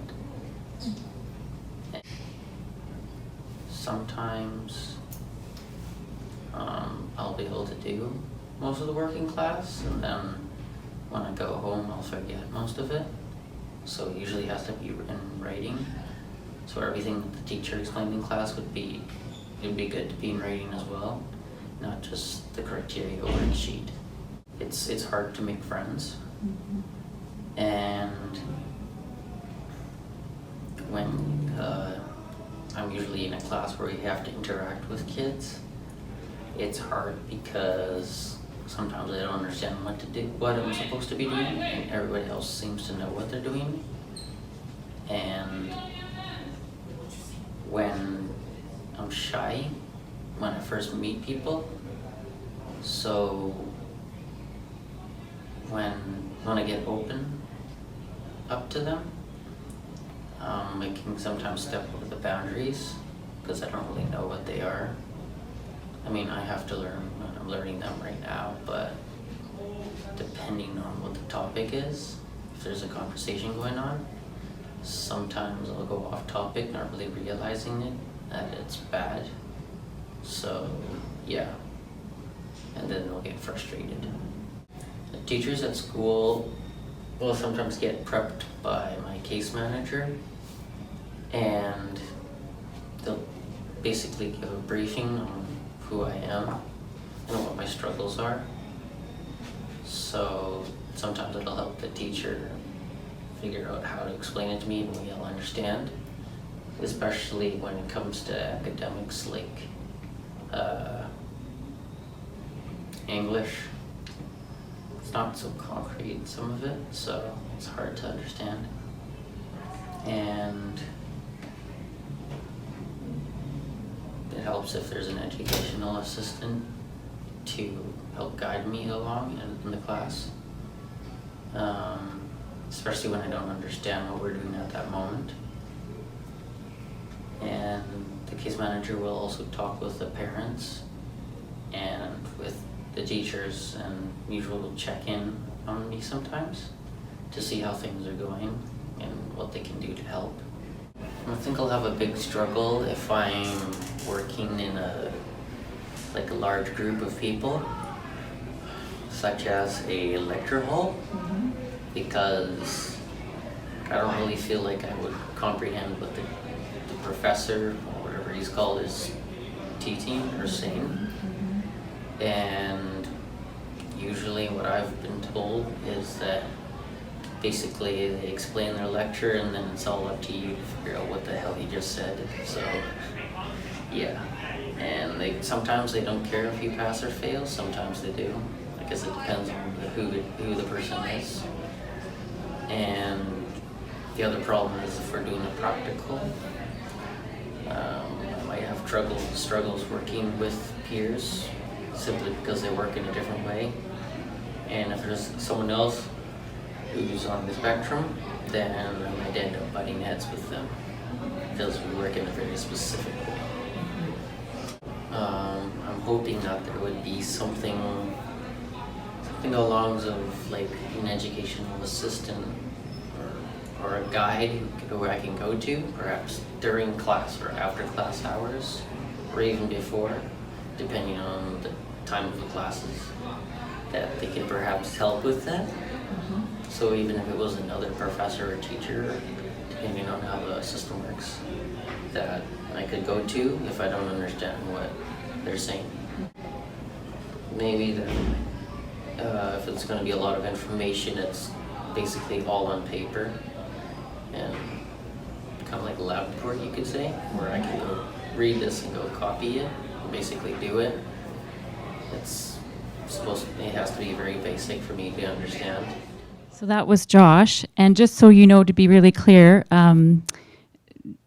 S21: Sometimes I'll be able to do most of the work in class, and then when I go home I'll forget most of it. So it usually has to be in writing. So everything the teacher explained in class would be good to be in writing as well, not just the criteria over the sheet. It's hard to make friends. Mm-hmm. And when I'm usually in a class where you have to interact with kids, it's hard because sometimes I don't understand what I'm supposed to be doing, and everybody else seems to know what they're doing. And when I'm shy, when I first meet people, so when I get open up to them, I can sometimes step over the boundaries because I don't really know what they are. I mean, I have to learn, and I'm learning them right now, but depending on what the topic is, if there's a conversation going on, sometimes I'll go off topic, not really realizing it, that it's bad. So, yeah, and then I'll get frustrated. The teachers at school will sometimes get prepped by my case manager, and they'll basically give a briefing on who I am and what my struggles are. So sometimes it'll help the teacher figure out how to explain it to me in a way I'll understand, especially when it comes to academics like English. It's not so concrete, some of it, so it's hard to understand. And helps if there's an educational assistant to help guide me along in the class. Especially when I don't understand what we're doing at that moment. And the case manager will also talk with the parents and with the teachers, and usually will check in on me sometimes to see how things are going and what they can do to help. I think I'll have a big struggle if I'm working in a large group of people, such as a lecture hall, because I don't really feel like I would comprehend what the professor, or whatever he's called, is teaching or saying. And usually what I've been told is that basically they explain their lecture and then it's all up to you to figure out what the hell he just said. So yeah, and sometimes they don't care if you pass or fail, sometimes they do. I guess it depends on who the person is. And the other problem is if we're doing a practical, I might have struggles working with peers simply because they work in a different way. And if there's someone else who's on the spectrum, then I might end up butting heads with them because we work in a very specific way. I'm hoping that there would be something along of like an educational assistant or a guide who I can go to, perhaps during class or after class hours, or even before, depending on the time of the classes, that they could perhaps help with that. So even if it was another professor or teacher, depending on how the system works, that I could go to if I don't understand what they're saying. Maybe that if it's going to be a lot of information, it's basically all on paper, and kind of like a lab report, you could say, where I can go read this and go copy it, and basically do it. It has to be very basic for me to understand.
S18: So that was Josh, and just so you know, to be really clear,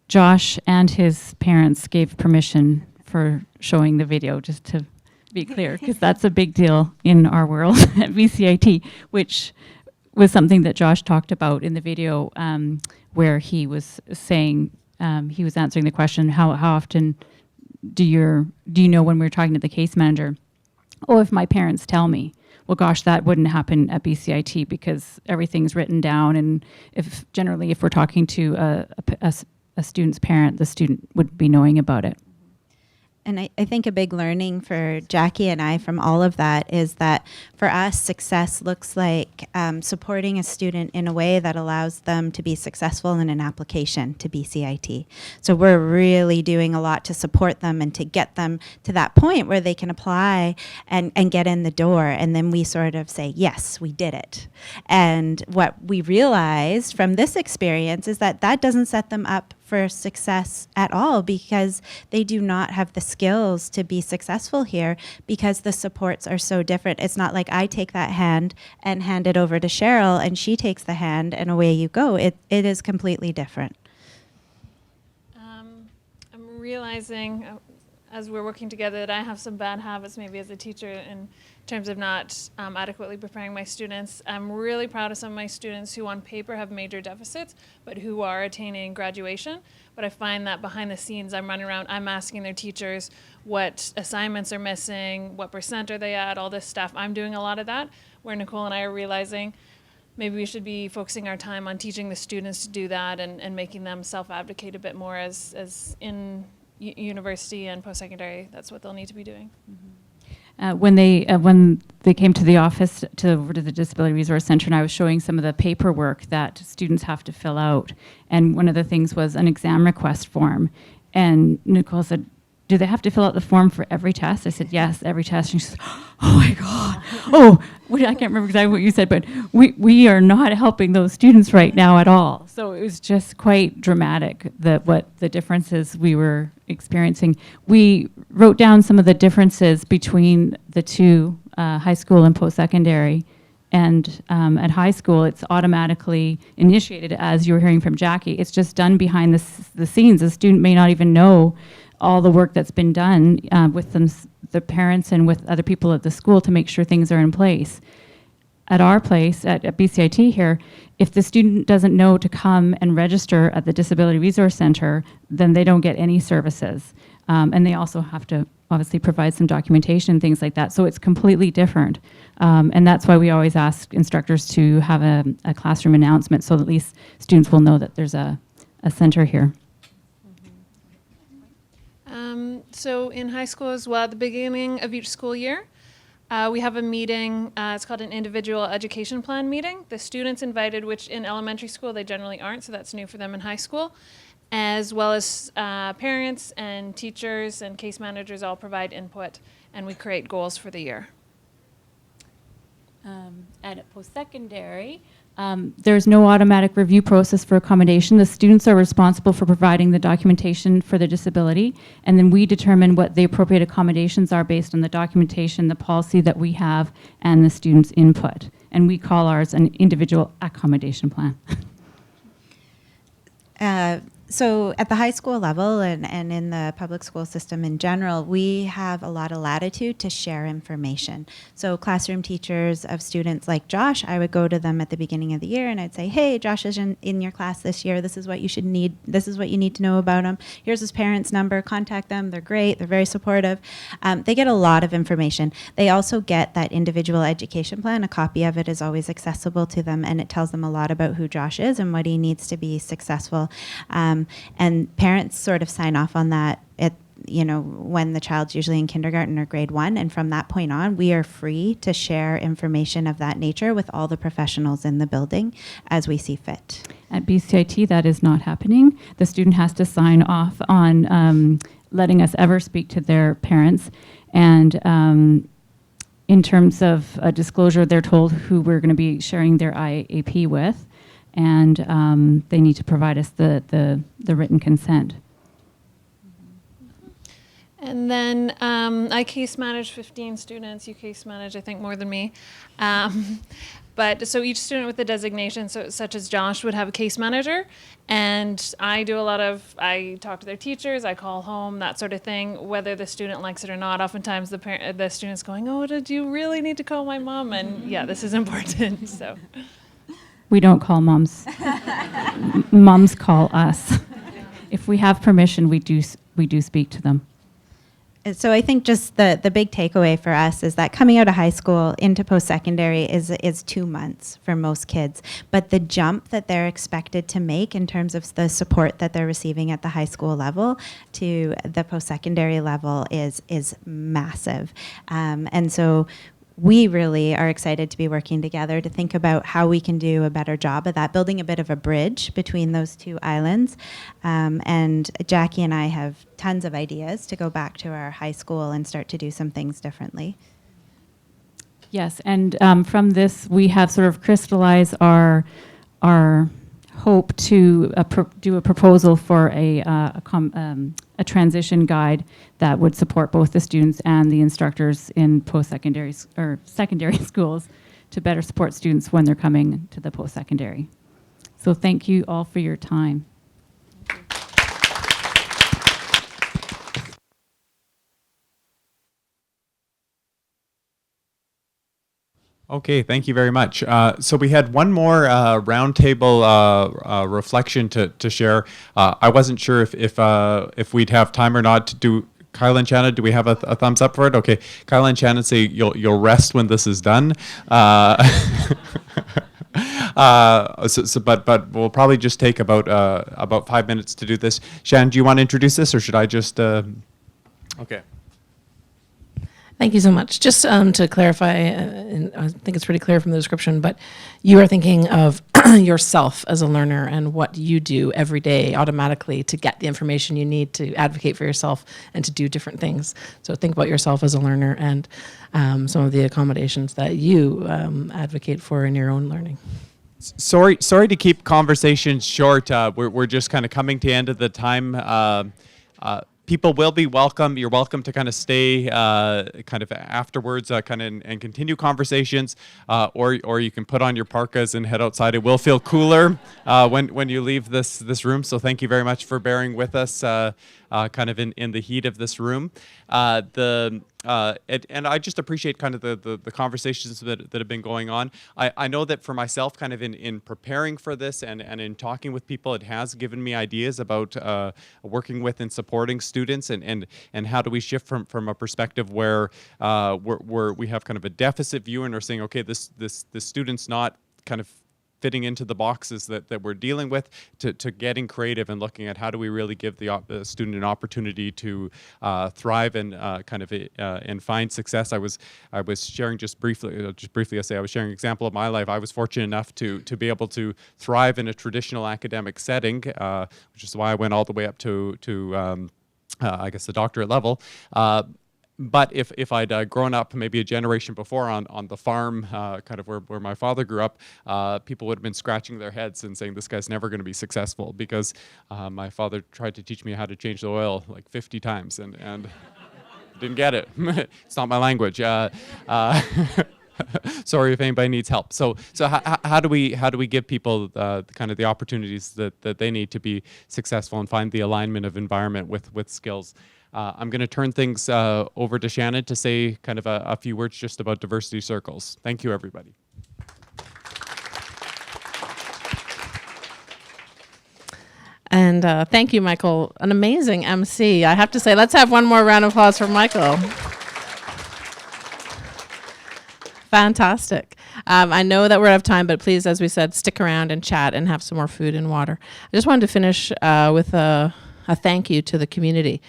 S18: Josh and his parents gave permission for showing the video, just to be clear, because that's a big deal in our world at BCIT, which was something that Josh talked about in the video, where he was saying, he was answering the question, how often do you know when we're talking to the case manager? Oh, if my parents tell me. Well, gosh, that wouldn't happen at BCIT because everything's written down, and if we're talking to a student's parent, the student would be knowing about it.
S19: And I think a big learning for Jacqui and I from all of that is that for us, success looks like supporting a student in a way that allows them to be successful in an application to BCIT. So we're really doing a lot to support them and to get them to that point where they can apply and get in the door. And then we sort of say, yes, we did it. And what we realized from this experience is that doesn't set them up for success at all, because they do not have the skills to be successful here because the supports are so different. It's not like I take that hand and hand it over to Cheryl and she takes the hand and away you go. It is completely different.
S20: I'm realizing as we're working together that I have some bad habits maybe as a teacher in terms of not adequately preparing my students. I'm really proud of some of my students who on paper have major deficits, but who are attaining graduation. But I find that behind the scenes, I'm running around, I'm asking their teachers what assignments are missing, what % are they at, all this stuff. I'm doing a lot of that, where Nicole and I are realizing maybe we should be focusing our time on teaching the students to do that and making them self-advocate a bit more as in university and post-secondary. That's what they'll need to be doing.
S18: When they came to the office, over to the Disability Resource Center, and I was showing some of the paperwork that students have to fill out, and one of the things was an exam request form, and Nicole said, do they have to fill out the form for every test? I said, yes, every test. And she said, oh my God. I can't remember exactly what you said, but we are not helping those students right now at all. So it was just quite dramatic what the differences we were experiencing. We wrote down some of the differences between the two, high school and post-secondary. And at high school, it's automatically initiated, as you were hearing from Jacqui. It's just done behind the scenes. The student may not even know all the work that's been done with the parents and with other people at the school to make sure things are in place. At our place, at BCIT here, if the student doesn't know to come and register at the Disability Resource Center, then they don't get any services. And they also have to obviously provide some documentation and things like that. So it's completely different. And that's why we always ask instructors to have a classroom announcement so that at least students will know that there's a center here.
S20: So in high school as well, at the beginning of each school year, we have a meeting, it's called an individual education plan meeting. The students invited, which in elementary school they generally aren't, so that's new for them in high school, as well as parents and teachers and case managers all provide input, and we create goals for the year.
S18: At post-secondary, there's no automatic review process for accommodation. The students are responsible for providing the documentation for their disability, and then we determine what the appropriate accommodations are based on the documentation, the policy that we have, and the students' input. And we call ours an individual accommodation plan.
S19: So at the high school level and in the public school system in general, we have a lot of latitude to share information. So classroom teachers of students like Josh, I would go to them at the beginning of the year and I'd say, hey, Josh is in your class this year. This is what you should need. This is what you need to know about him. Here's his parents' number. Contact them. They're great. They're very supportive. They get a lot of information. They also get that individual education plan. A copy of it is always accessible to them, and it tells them a lot about who Josh is and what he needs to be successful. And parents sort of sign off on that when the child's usually in kindergarten or grade 1. And from that point on, we are free to share information of that nature with all the professionals in the building as we see fit.
S18: At BCIT, that is not happening. The student has to sign off on letting us ever speak to their parents. And in terms of a disclosure, they're told who we're going to be sharing their IAP with. And they need to provide us the written consent.
S20: And then I case manage 15 students. You case manage, I think, more than me. But so each student with a designation, such as Josh, would have a case manager. And I talk to their teachers, I call home, that sort of thing, whether the student likes it or not. Oftentimes the student's going, oh, did you really need to call my mom? And yeah, this is important, so.
S18: We don't call moms. Moms call us. If we have permission, we do speak to them.
S19: So I think just the big takeaway for us is that coming out of high school into post-secondary is 2 months for most kids. But the jump that they're expected to make in terms of the support that they're receiving at the high school level to the post-secondary level is massive. And so we really are excited to be working together to think about how we can do a better job of that, building a bit of a bridge between those two islands. And Jacqui and I have tons of ideas to go back to our high school and start to do some things differently.
S18: Yes, and from this, we have sort of crystallized our hope to do a proposal for a transition guide that would support both the students and the instructors in post-secondary or secondary schools to better support students when they're coming to the post-secondary. So thank you all for your time.
S1: Okay, thank you very much. So we had one more roundtable reflection to share. I wasn't sure if we'd have time or not to do. Kyle and Shannon, do we have a thumbs up for it? Okay, Kyle and Shannon say you'll rest when this is done. But we'll probably just take about 5 minutes to do this. Shannon, do you want to introduce this, or should I just? Okay.
S2: Thank you so much. Just to clarify, and I think it's pretty clear from the description, but you are thinking of yourself as a learner and what you do every day automatically to get the information you need to advocate for yourself and to do different things. So think about yourself as a learner and some of the accommodations that you advocate for in your own learning.
S1: Sorry to keep conversations short. We're just kind of coming to the end of the time. people will be welcome. You're welcome to kind of stay kind of afterwards and continue conversations, or you can put on your parkas and head outside. It will feel cooler when you leave this room. So thank you very much for bearing with us kind of in the heat of this room. And I just appreciate kind of the conversations that have been going on. I know that for myself, kind of in preparing for this and in talking with people, it has given me ideas about working with and supporting students and how do we shift from a perspective where we have kind of a deficit view and are saying, okay, this student's not kind of fitting into the boxes that we're dealing with, to getting creative and looking at how do we really give the student an opportunity to thrive and and find success. I was sharing just briefly, I say I was sharing an example of my life. I was fortunate enough to be able to thrive in a traditional academic setting, which is why I went all the way up to I guess the doctorate level. But if I'd grown up maybe a generation before on the farm, kind of where my father grew up, people would have been scratching their heads and saying, this guy's never going to be successful, because my father tried to teach me how to change the oil like 50 times and didn't get it. It's not my language. Sorry if anybody needs help. So how do we give people kind of the opportunities that they need to be successful and find the alignment of environment with skills? I'm going to turn things over to Shannon to say kind of a few words just about diversity circles. Thank you, everybody.
S2: And thank you, Michael. An amazing MC. I have to say, let's have one more round of applause for Michael. Fantastic. I know that we're out of time, but please, as we said, stick around and chat and have some more food and water. I just wanted to finish with a thank you to the community.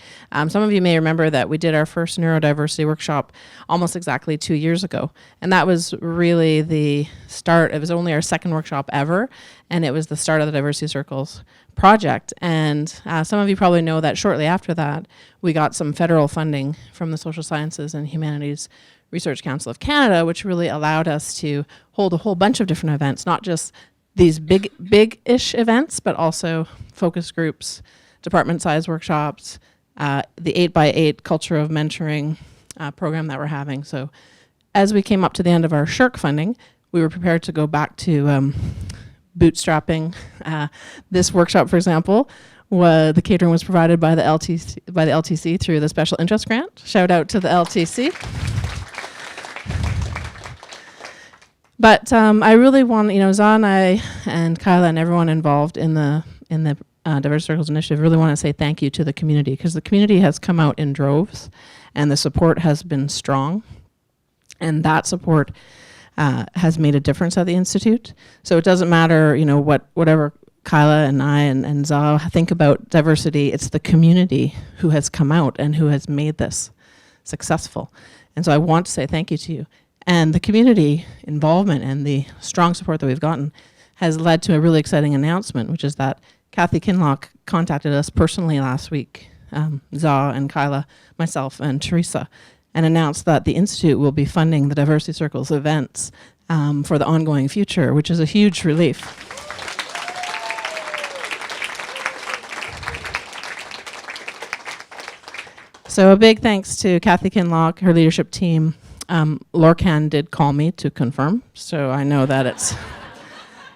S2: Some of you may remember that we did our first neurodiversity workshop almost exactly 2 years ago. And that was really the start. It was only our second workshop ever. And it was the start of the Diversity Circles project. And some of you probably know that shortly after that, we got some federal funding from the Social Sciences and Humanities Research Council of Canada, which really allowed us to hold a whole bunch of different events, not just these big-ish events, but also focus groups, department-sized workshops, the 8x8 culture of mentoring program that we're having. So as we came up to the end of our SHIRK funding, we were prepared to go back to bootstrapping. This workshop, for example, the catering was provided by the LTC through the Special Interest Grant. Shout out to the LTC. But I really want, Zah and I and Kyla and everyone involved in the Diverse Circles Initiative really want to say thank you to the community, because the community has come out in droves and the support has been strong, and that support has made a difference at the Institute. So it doesn't matter, whatever Kyla and I and Zah think about diversity, it's the community who has come out and who has made this successful. And so I want to say thank you to you. And the community involvement and the strong support that we've gotten has led to a really exciting announcement, which is that Kathy Kinlock contacted us personally last week, Zah and Kyla, myself and Teresa, and announced that the Institute will be funding the Diversity Circles events for the ongoing future, which is a huge relief. So a big thanks to Kathy Kinlock, her leadership team. Lorcan did call me to confirm, so I know that it's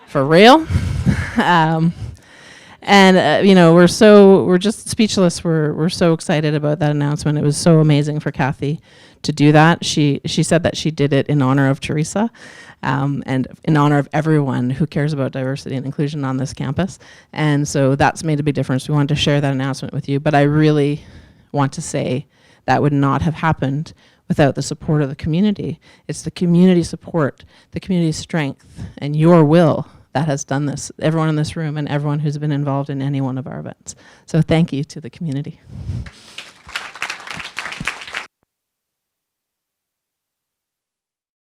S2: for real. We're just speechless. We're so excited about that announcement. It was so amazing for Kathy to do that. She said that she did it in honor of Teresa, and in honor of everyone who cares about diversity and inclusion on this campus. And so that's made a big difference. We wanted to share that announcement with you, but I really want to say that would not have happened without the support of the community. It's the community support, the community strength, and your will that has done this. Everyone in this room and everyone who's been involved in any one of our events. So thank you to the community.